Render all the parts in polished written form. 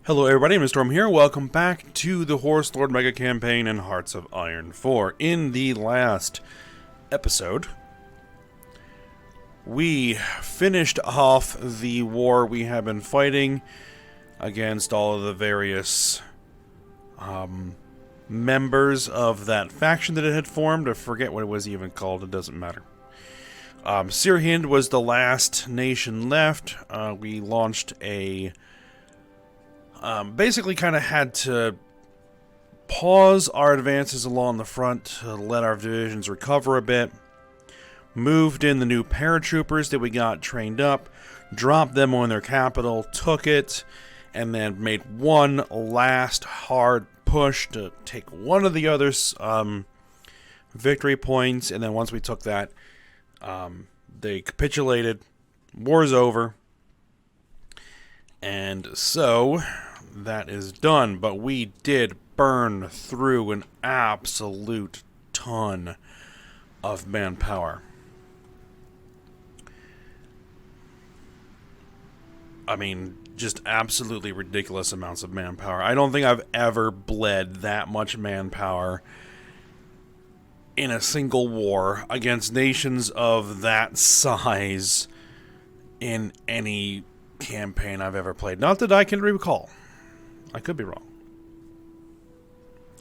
Hello everybody, I'm Storm here. Welcome back to the Horse Lord Mega Campaign in Hearts of Iron 4. In the last episode, we finished off the war we have been fighting against all of the various members of that faction that it had formed. I forget what it was even called, it doesn't matter. Sirhind was the last nation left. We launched a basically kind of had to pause our advances along the front to let our divisions recover a bit. Moved in the new paratroopers that we got trained up, dropped them on their capital, took it, and then made one last hard push to take one of the other's victory points. And then once we took that, they capitulated. War's over. And so that is done, but we did burn through an absolute ton of manpower. I mean, just absolutely ridiculous amounts of manpower. I don't think I've ever bled that much manpower in a single war against nations of that size in any campaign I've ever played. Not that I can recall. I could be wrong.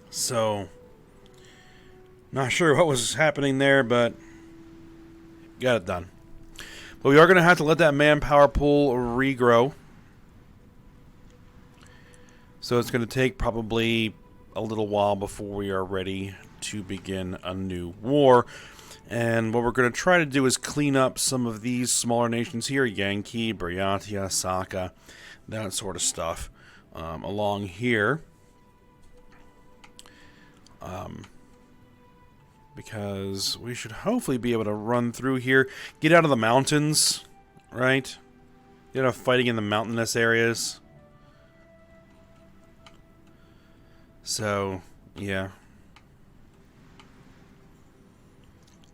So, not sure what was happening there, but got it done. But we are going to have to let that manpower pool regrow. So it's going to take probably a little while before we are ready to begin a new war. And what we're going to try to do is clean up some of these smaller nations here. Yankee, Buryatia, Saka, that sort of stuff. Along here. Because we should hopefully be able to run through here. Get out of the mountains, right? Get out of fighting in the mountainous areas. So, yeah.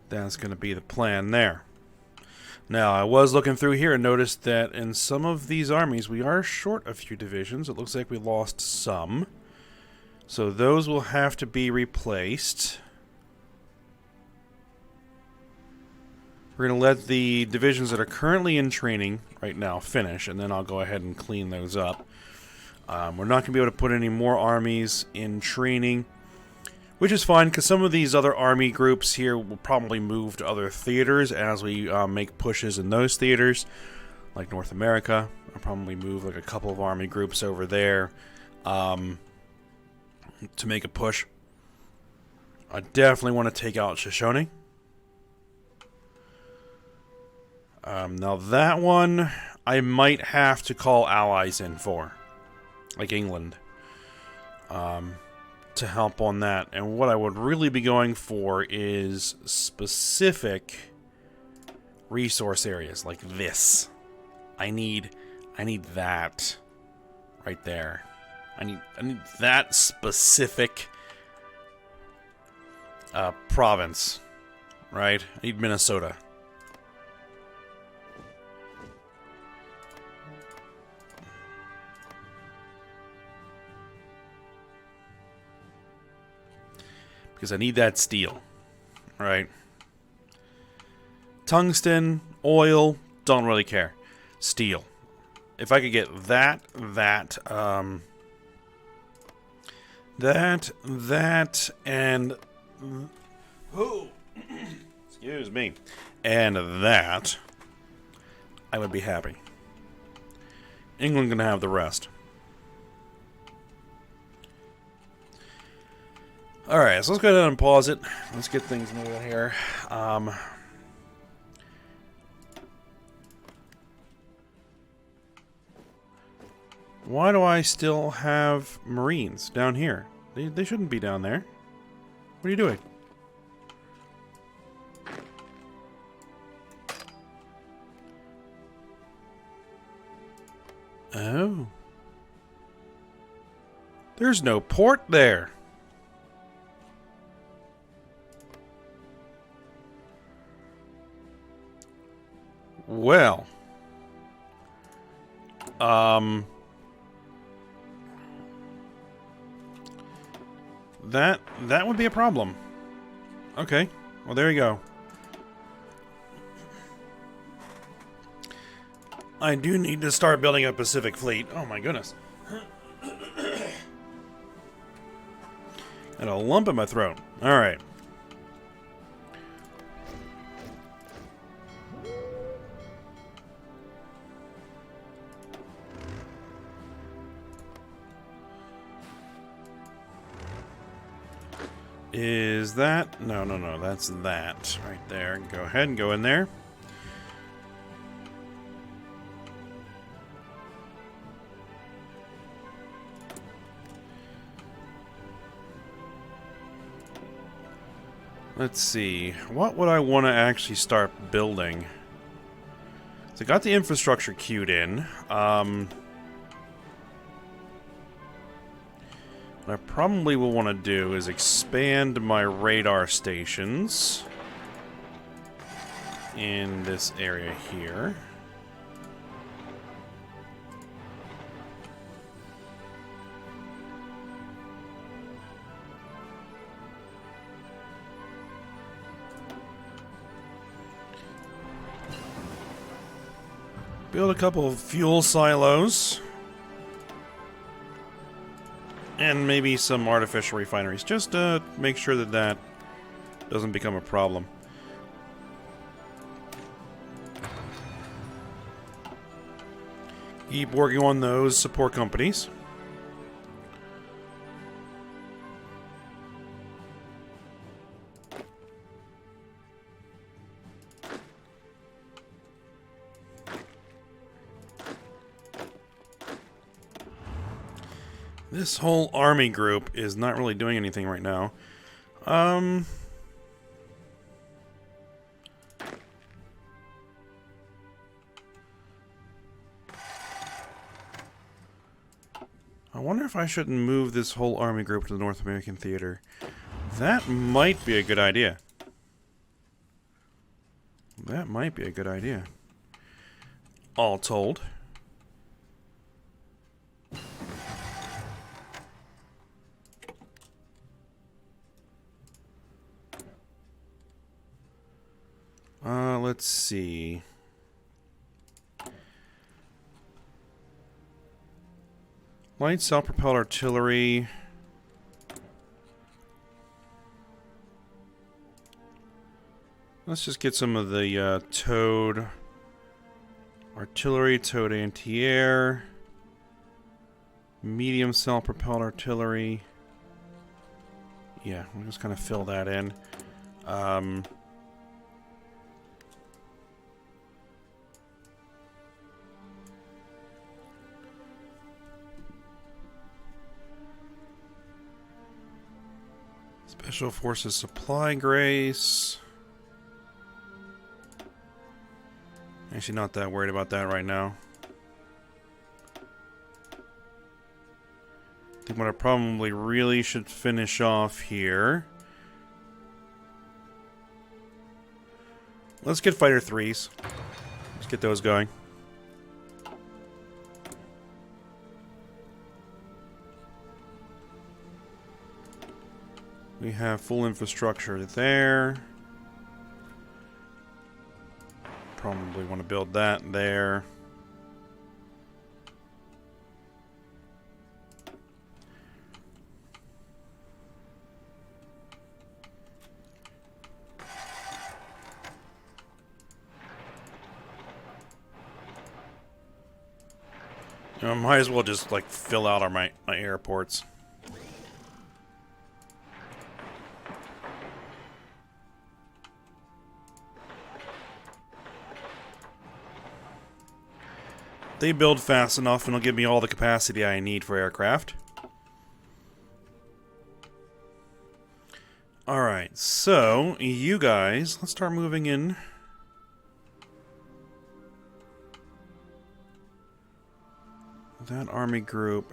That's going to be the plan there. Now, I was looking through here and noticed that in some of these armies, we are short a few divisions. It looks like we lost some. So those will have to be replaced. We're going to let the divisions that are currently in training right now finish, and then I'll go ahead and clean those up. We're not going to be able to put any more armies in training, which is fine, because some of these other army groups here will probably move to other theaters as we make pushes in those theaters. Like North America, I'll probably move like a couple of army groups over there to make a push. I definitely want to take out Shoshone. Now that one, I might have to call allies in for. Like England. To help on that. And what I would really be going for is specific resource areas like this. I need that right there. I need that specific province, right? I need Minnesota. Because I need that steel, right? Tungsten, oil, don't really care. Steel. If I could get that, and... Oh, excuse me. And that, I would be happy. England can have the rest. Alright, so let's go ahead and pause it. Let's get things moving here. Why do I still have Marines down here? They shouldn't be down there. What are you doing? Oh. There's no port there. Well, that would be a problem. Okay, well there you go. I do need to start building a Pacific Fleet. Oh my goodness. And a lump in my throat. Alright. Is that... No, that's that right there. Go ahead and go in there. Let's see. What would I want to actually start building? So I got the infrastructure queued in. What I probably will want to do is expand my radar stations in this area here. Build a couple of fuel silos. And maybe some artificial refineries, just to make sure that that doesn't become a problem. Keep working on those support companies. This whole army group is not really doing anything right now. I wonder if I shouldn't move this whole army group to the North American Theater. That might be a good idea. That might be a good idea. All told. Let's see. Light self-propelled artillery. Let's just get some of the towed artillery, towed anti-air, medium self-propelled artillery. Yeah, we'll just kind of fill that in. Special Forces Supply Grace. Actually, not that worried about that right now. I think what I probably really should finish off here. Let's get Fighter 3s. Let's get those going. We have full infrastructure there. Probably want to build that there. Might as well just like fill out my airports. They build fast enough and it'll give me all the capacity I need for aircraft. Alright, so you guys, let's start moving in. That army group.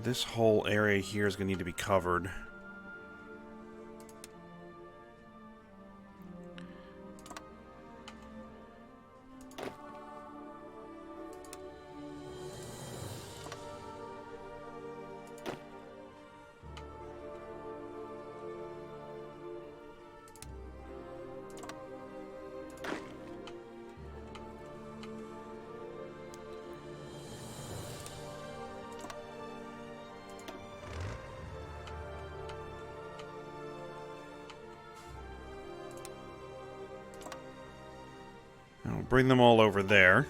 This whole area here is going to need to be covered. bring them all over there.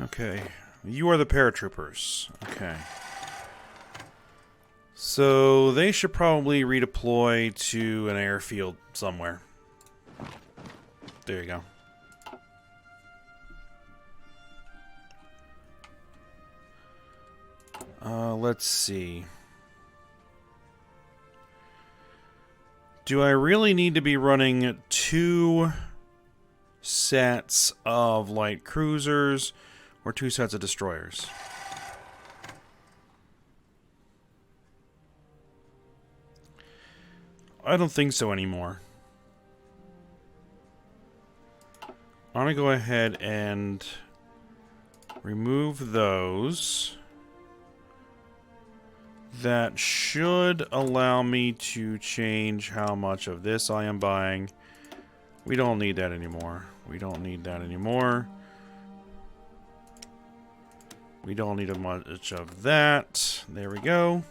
Okay. You are the paratroopers. Okay. So they should probably redeploy to an airfield somewhere. There you go. Let's see. Do I really need to be running 2 sets of light cruisers or 2 sets of destroyers? I don't think so anymore. I'm gonna go ahead and remove those. That should allow me to change how much of this I am buying. We don't need that anymore. We don't need that anymore. We don't need much of that. There we go.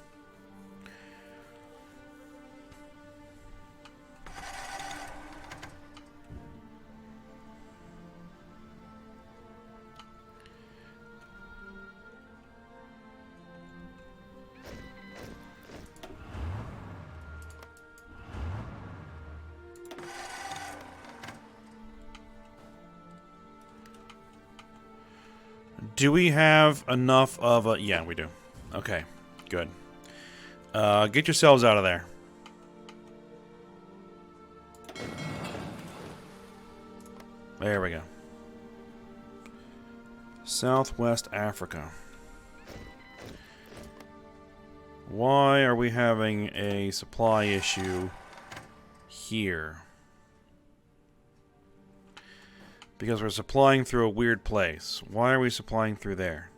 Do we have enough of a... Yeah, we do. Okay, good. Get yourselves out of there. There we go. Southwest Africa. Why are we having a supply issue here? Because we're supplying through a weird place. Why are we supplying through there?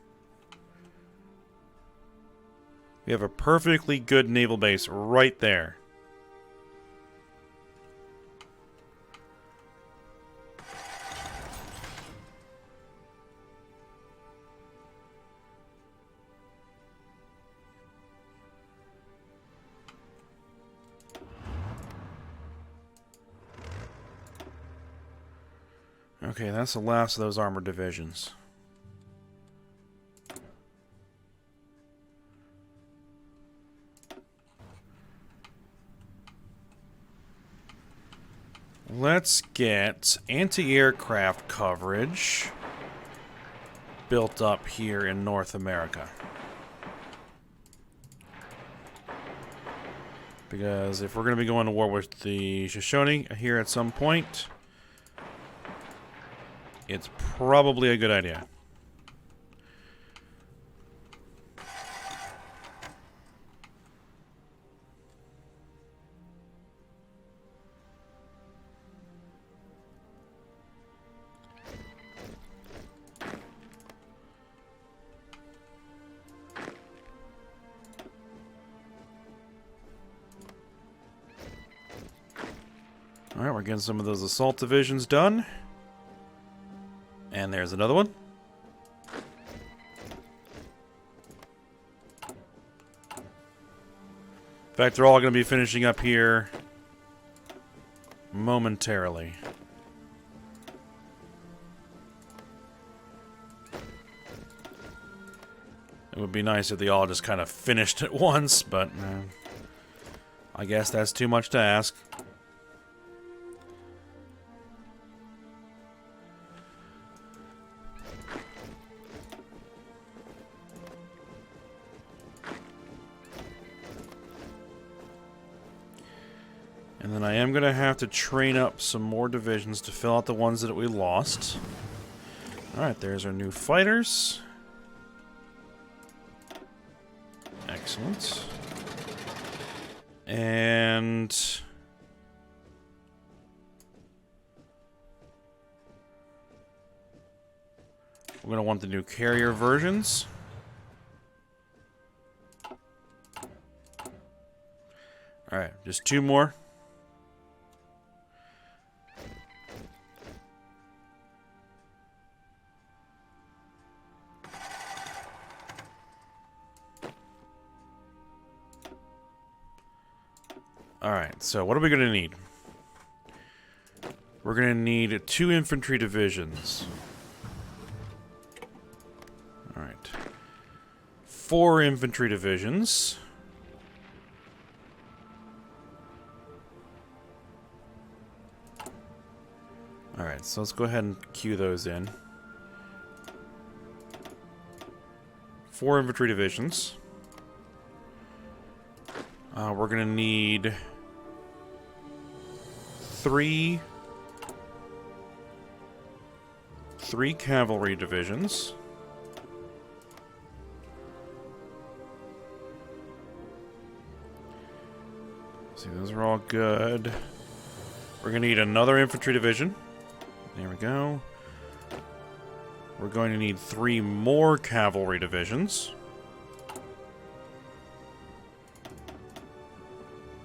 We have a perfectly good naval base right there. Okay, that's the last of those armored divisions. Let's get anti-aircraft coverage built up here in North America. Because if we're going to be going to war with the Shoshone here at some point, it's probably a good idea. Alright, we're getting some of those assault divisions done. And there's another one. In fact, they're all going to be finishing up here momentarily. It would be nice if they all just kind of finished at once, but I guess that's too much to ask. And then I am going to have to train up some more divisions to fill out the ones that we lost. Alright, there's our new fighters. Excellent. And we're going to want the new carrier versions. Alright, just 2 more. Alright, so what are we going to need? We're going to need 2 infantry divisions. Alright. 4 infantry divisions. Alright, so let's go ahead and queue those in. 4 infantry divisions. We're going to need 3 cavalry divisions. See, those are all good. We're going to need another infantry division. There we go. We're going to need 3 more cavalry divisions.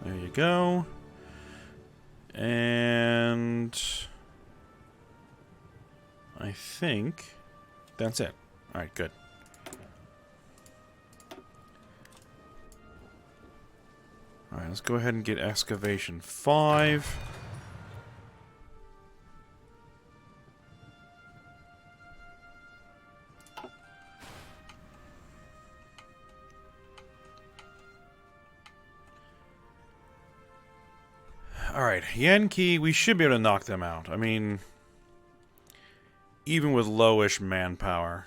There you go. And I think that's it. Alright, good. Alright, let's go ahead and get excavation 5. Alright, Yankee, we should be able to knock them out. I mean, even with lowish manpower.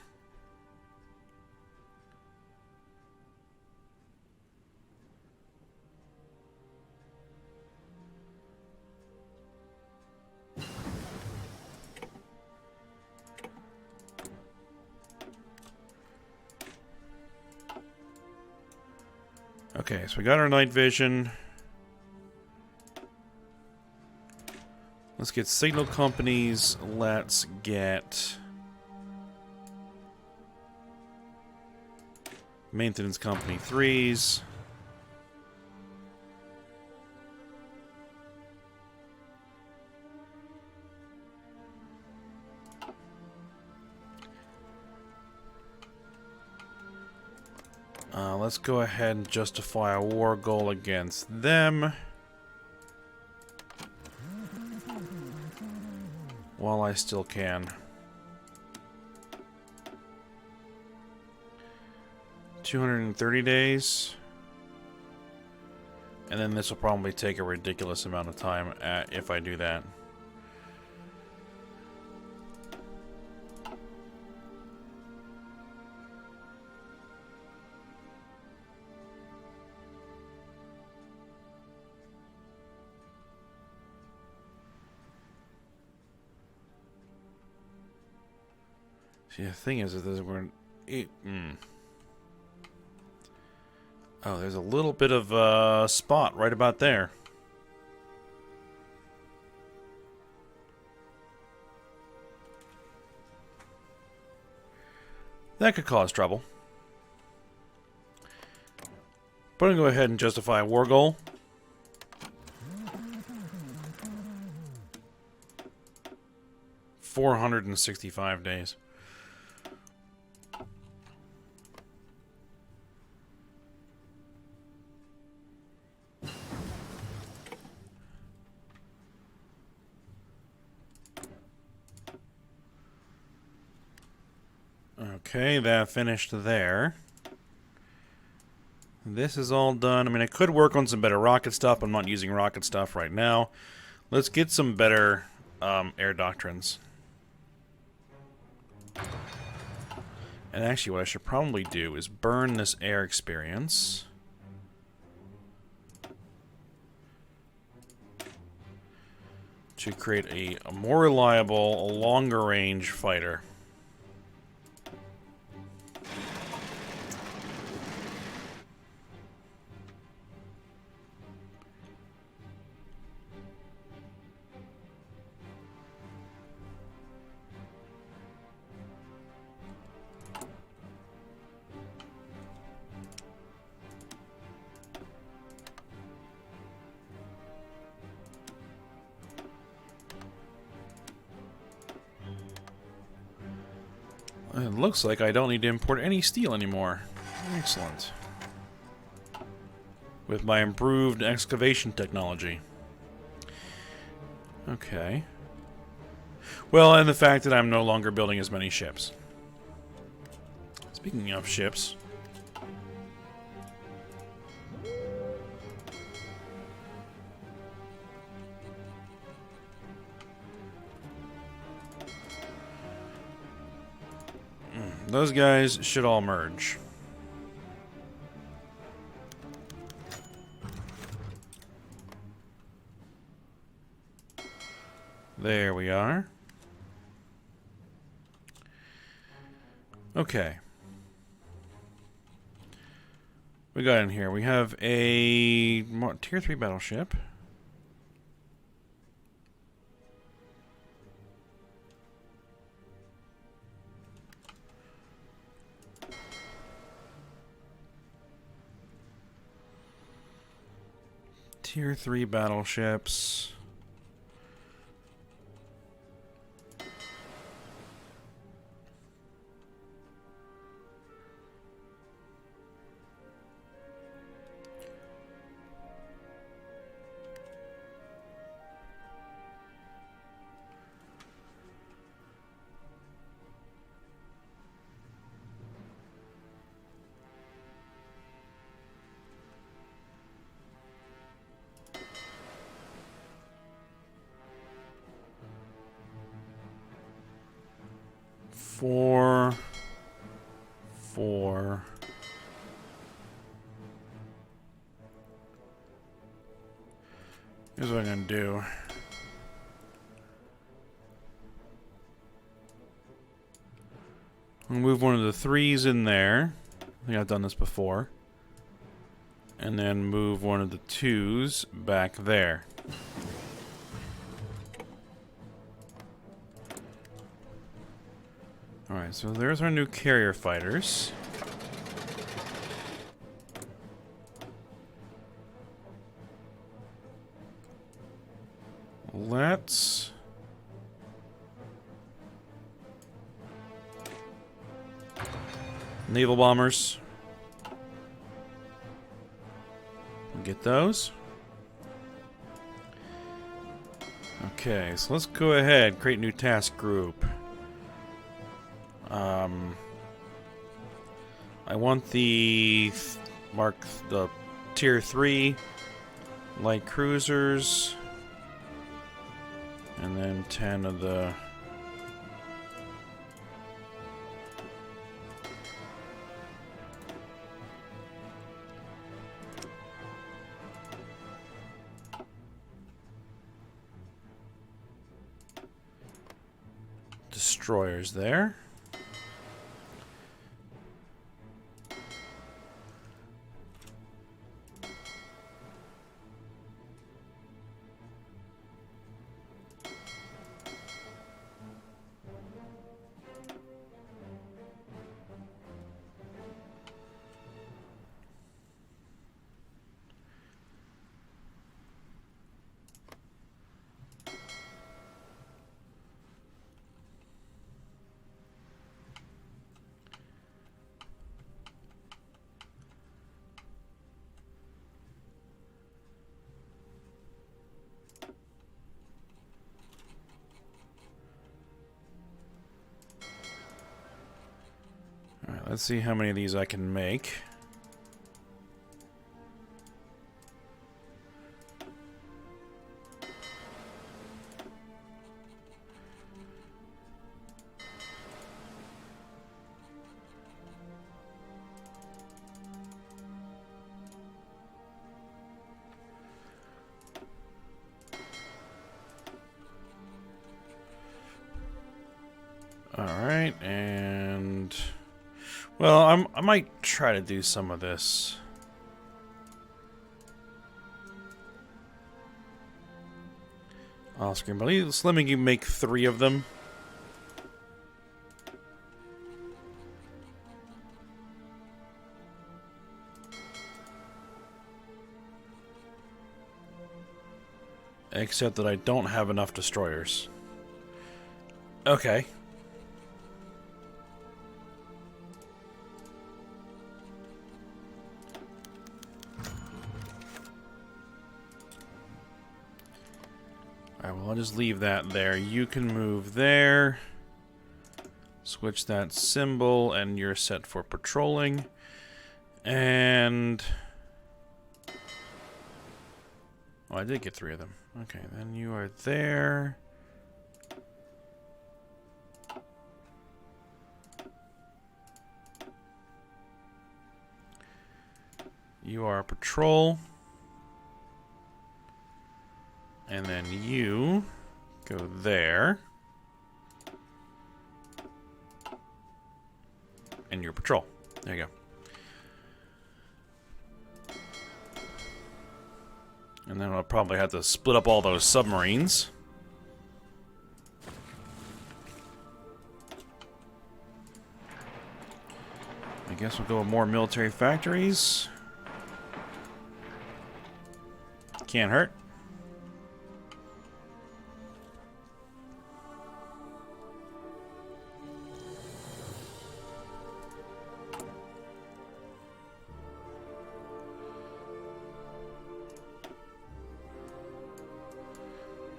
Okay, so we got our night vision. Let's get signal companies. Let's get maintenance company 3s. Let's go ahead and justify a war goal against them. While I still can. 230 days. And then this will probably take a ridiculous amount of time if I do that. See, the thing is that we're... Oh, there's a little bit of a spot right about there. That could cause trouble. But I'm going to go ahead and justify a war goal. $465 days. Okay, that finished there. This is all done. I mean, I could work on some better rocket stuff. I'm not using rocket stuff right now. Let's get some better air doctrines. And actually, what I should probably do is burn this air experience. To create a more reliable, longer range fighter. It looks like I don't need to import any steel anymore. Excellent. with my improved excavation technology. Okay. Well, and the fact that I'm no longer building as many ships. Speaking of ships... those guys should all merge. There we are. Okay. We got in here. We have a tier 3 battleship. Tier 3 battleships. Four. Here's what I'm gonna do. I'll move one of the 3s in there. I think I've done this before. And then move one of the 2s back there. Alright, so there's our new carrier fighters. Let's... naval bombers. Get those. Okay, so let's go ahead, create new task group. I want the tier 3 light cruisers, and then 10 of the destroyers there. Alright, let's see how many of these I can make. Alright, and... well, I might try to do some of this. Off screen, but let's let me make 3 of them. Except that I don't have enough destroyers. Okay. Alright, well, I'll just leave that there. You can move there. Switch that symbol, and you're set for patrolling. And... oh, I did get 3 of them. Okay, then you are there. You are patrol. And then you go there. And you're patrol. There you go. And then I'll probably have to split up all those submarines. I guess we'll go with more military factories. Can't hurt.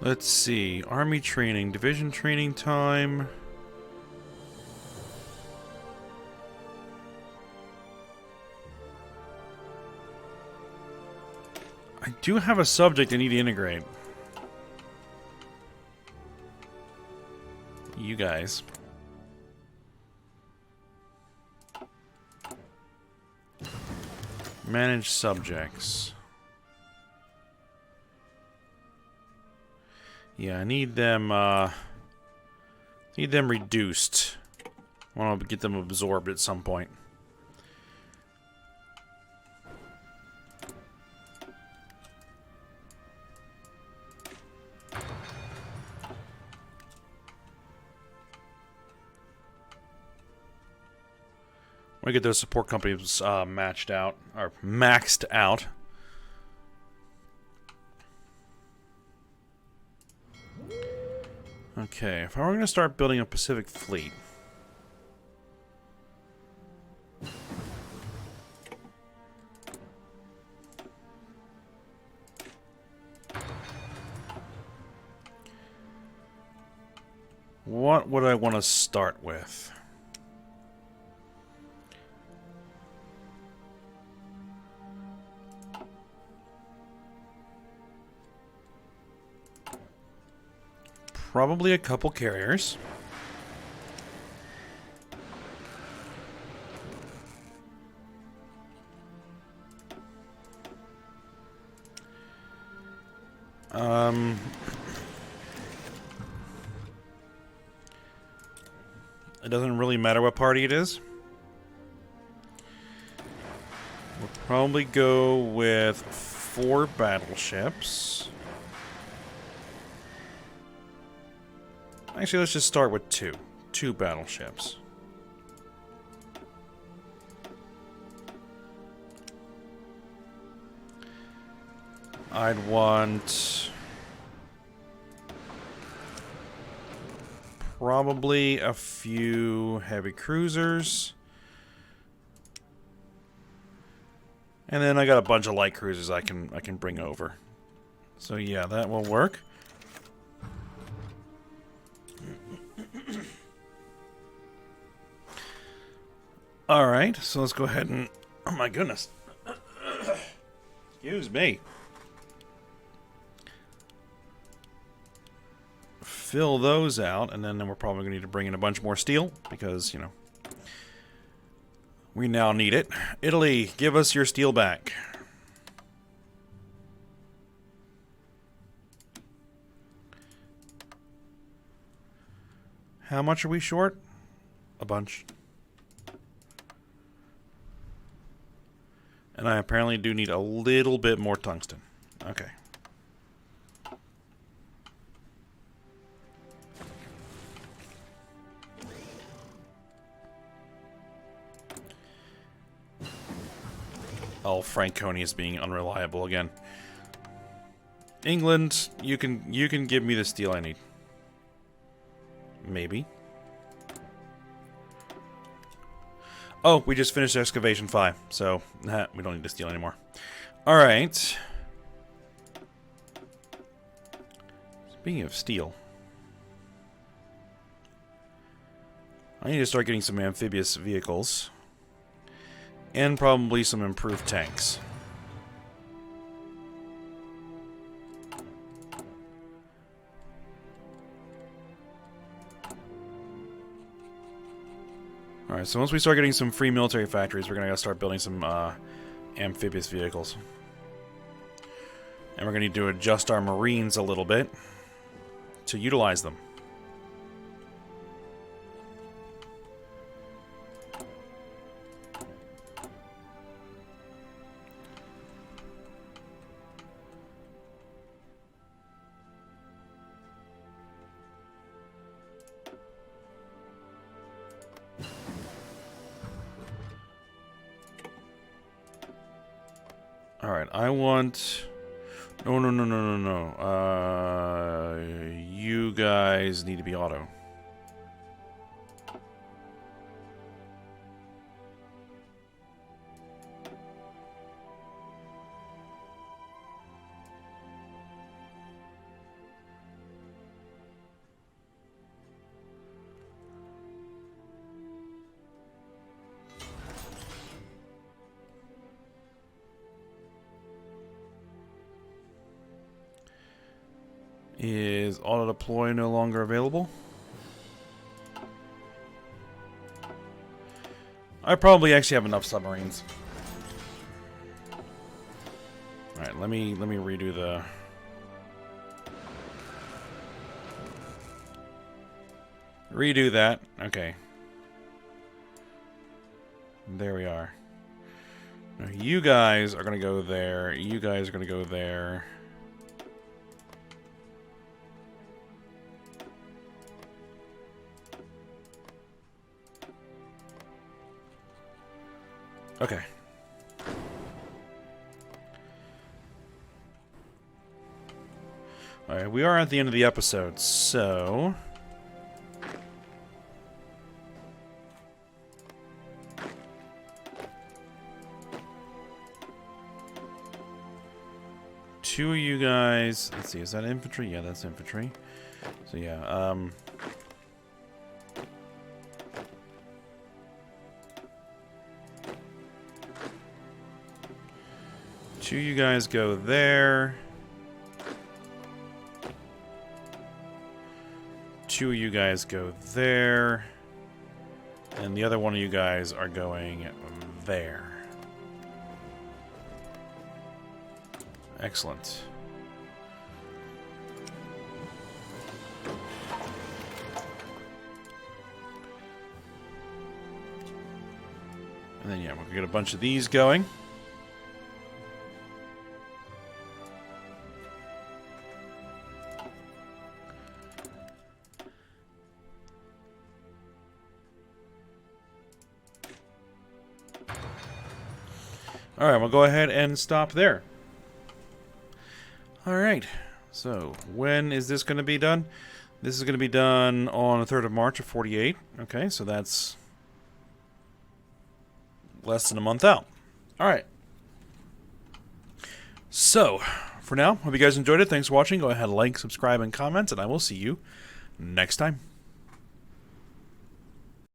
Let's see. Army training, division training time. I do have a subject I need to integrate. You guys. Manage subjects. Yeah, I need them reduced. I want to get them absorbed at some point. We get those support companies matched out or maxed out. Okay, if I were going to start building a Pacific Fleet. What would I want to start with? Probably a couple carriers. It doesn't really matter what party it is. We'll probably go with 4 battleships. Actually, let's just start with 2. 2 battleships. I'd want probably a few heavy cruisers. And then I got a bunch of light cruisers I can bring over. So yeah, that will work. Alright, so let's go ahead and... oh my goodness. Excuse me. Fill those out, and then we're probably going to need to bring in a bunch more steel, because, you know, we now need it. Italy, give us your steel back. How much are we short? A bunch. And I apparently do need a little bit more tungsten. Okay. Oh, Franconia is being unreliable again. England, you can give me the steel I need. Maybe. Oh, we just finished excavation 5, so we don't need to steal anymore. Alright. Speaking of steel, I need to start getting some amphibious vehicles. And probably some improved tanks. Alright, so once we start getting some free military factories, we're going to start building some amphibious vehicles. And we're going to need to adjust our Marines a little bit to utilize them. Alright, I want... No. You guys need to be auto. Is auto deploy no longer available? I probably actually have enough submarines. All right, let me redo the. Redo that. Okay. There we are. Now you guys are gonna go there. You guys are gonna go there. Okay. Alright, we are at the end of the episode, so... Two of you guys... Let's see, is that infantry? Yeah, that's infantry. So yeah, two of you guys go there. Two of you guys go there. And the other one of you guys are going there. Excellent. And then, yeah, we'll get a bunch of these going. Alright, we'll go ahead and stop there. Alright, so when is this going to be done? This is going to be done on the 3rd of March of 48. Okay, so that's less than a month out. Alright. So, for now, hope you guys enjoyed it. Thanks for watching. Go ahead, like, subscribe, and comment, and I will see you next time.